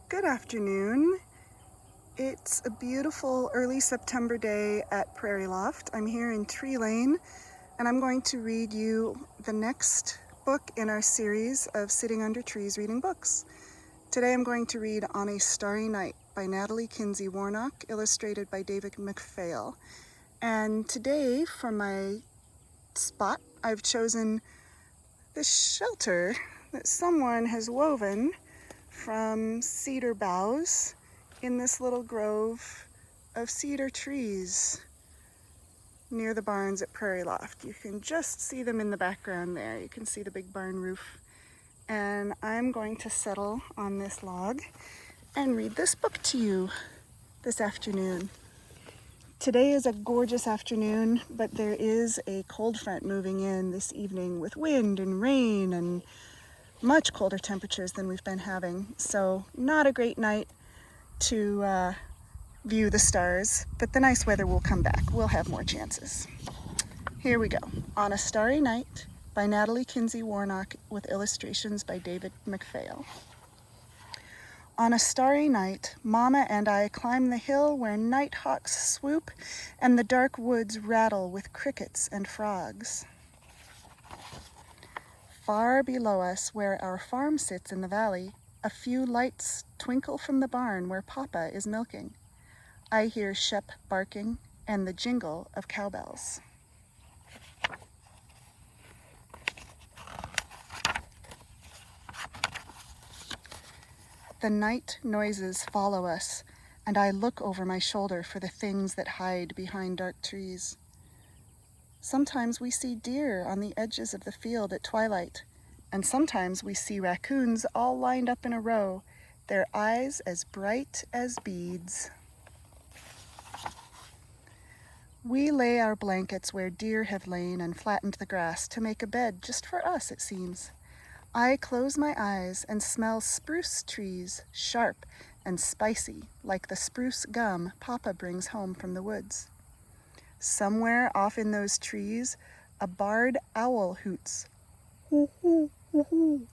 Good afternoon. It's a beautiful early September day at Prairie Loft. I'm here in Tree Lane and I'm going to read you the next book in our series of Sitting Under Trees Reading Books. Today I'm going to read On a Starry Night by Natalie Kinsey-Warnock, illustrated by David McPhail. And today for my spot I've chosen this shelter that someone has woven from cedar boughs in this little grove of cedar trees near the barns at Prairie Loft. You can just see them in the background there. You can see the big barn roof. And I'm going to settle on this log and read this book to you this afternoon. Today is a gorgeous afternoon, but there is a cold front moving in this evening with wind and rain and much colder temperatures than we've been having. So not a great night to view the stars, but the nice weather will come back. We'll have more chances. Here we go. On a Starry Night by Natalie Kinsey-Warnock with illustrations by David McPhail. On a starry night, Mama and I climb the hill where nighthawks swoop and the dark woods rattle with crickets and frogs. Far below us, where our farm sits in the valley, a few lights twinkle from the barn where Papa is milking. I hear Shep barking and the jingle of cowbells. The night noises follow us, and I look over my shoulder for the things that hide behind dark trees. Sometimes we see deer on the edges of the field at twilight, and sometimes we see raccoons all lined up in a row, their eyes as bright as beads. We lay our blankets where deer have lain and flattened the grass to make a bed just for us, it seems. I close my eyes and smell spruce trees, sharp and spicy, like the spruce gum Papa brings home from the woods. Somewhere off in those trees, a barred owl hoots. Hoo hoo hoo hoo,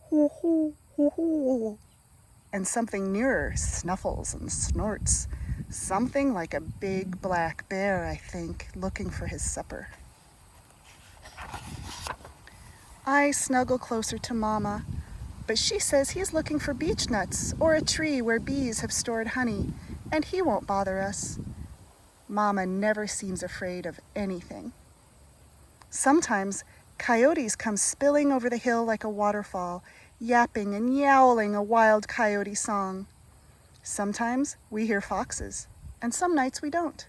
hoo hoo hoo hoo. And something nearer snuffles and snorts. Something like a big black bear, I think, looking for his supper. I snuggle closer to Mama, but she says he's looking for beech nuts or a tree where bees have stored honey, and he won't bother us. Mama never seems afraid of anything. Sometimes coyotes come spilling over the hill like a waterfall, yapping and yowling a wild coyote song. Sometimes we hear foxes, and some nights we don't.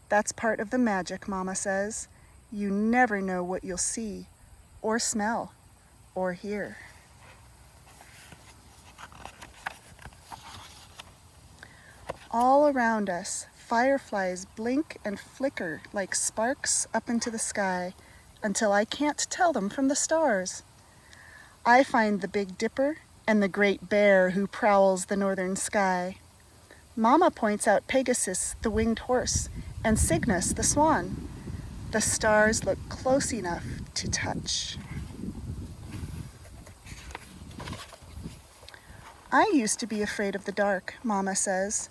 That's part of the magic, Mama says. You never know what you'll see, or smell, or hear. All around us, fireflies blink and flicker like sparks up into the sky until I can't tell them from the stars. I find the Big Dipper and the Great Bear who prowls the northern sky. Mama points out Pegasus, the winged horse, and Cygnus, the swan. The stars look close enough to touch. I used to be afraid of the dark, Mama says,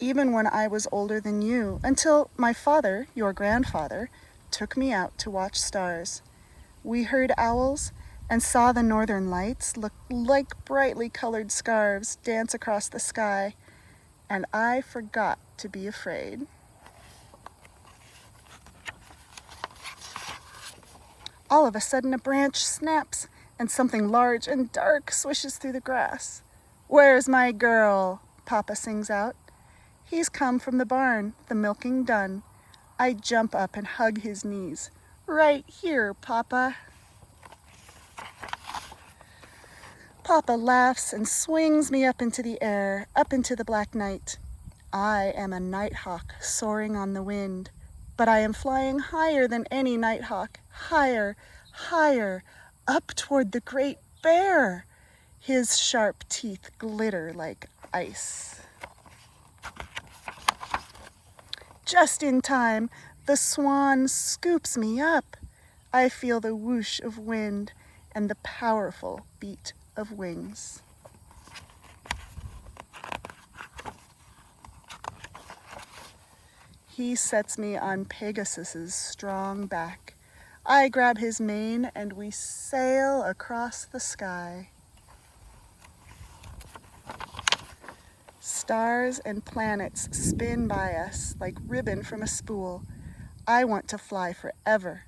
even when I was older than you, until my father, your grandfather, took me out to watch stars. We heard owls and saw the northern lights look like brightly colored scarves dance across the sky, and I forgot to be afraid. All of a sudden, a branch snaps, and something large and dark swishes through the grass. "Where's my girl?" Papa sings out. He's come from the barn, the milking done. I jump up and hug his knees. "Right here, Papa." Papa laughs and swings me up into the air, up into the black night. I am a nighthawk soaring on the wind, but I am flying higher than any nighthawk, higher, higher, up toward the Great Bear. His sharp teeth glitter like ice. Just in time, the swan scoops me up. I feel the whoosh of wind and the powerful beat of wings. He sets me on Pegasus's strong back. I grab his mane and we sail across the sky. Stars and planets spin by us like ribbon from a spool. I want to fly forever,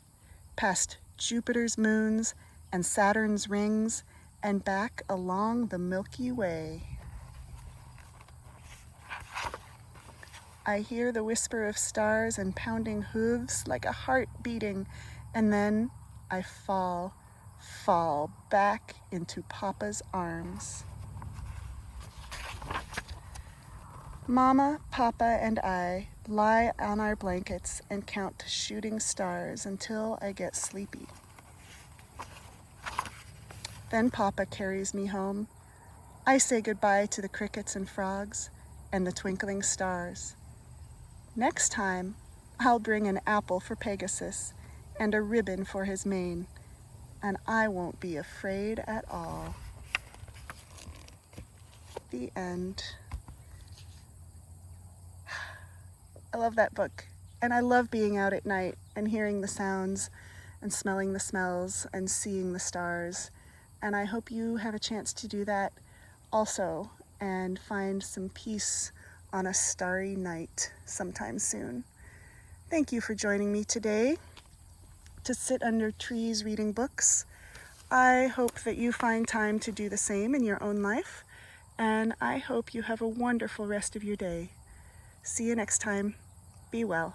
past Jupiter's moons and Saturn's rings, and back along the Milky Way. I hear the whisper of stars and pounding hooves like a heart beating, and then I fall back into Papa's arms. Mama, Papa, and I lie on our blankets and count shooting stars until I get sleepy. Then Papa carries me home. I say goodbye to the crickets and frogs and the twinkling stars. Next time, I'll bring an apple for Pegasus and a ribbon for his mane, and I won't be afraid at all. The end. I love that book, and I love being out at night and hearing the sounds and smelling the smells and seeing the stars, and I hope you have a chance to do that also and find some peace on a starry night sometime soon. Thank you for joining me today to sit under trees reading books. I hope that you find time to do the same in your own life, and I hope you have a wonderful rest of your day. See you next time. Be well.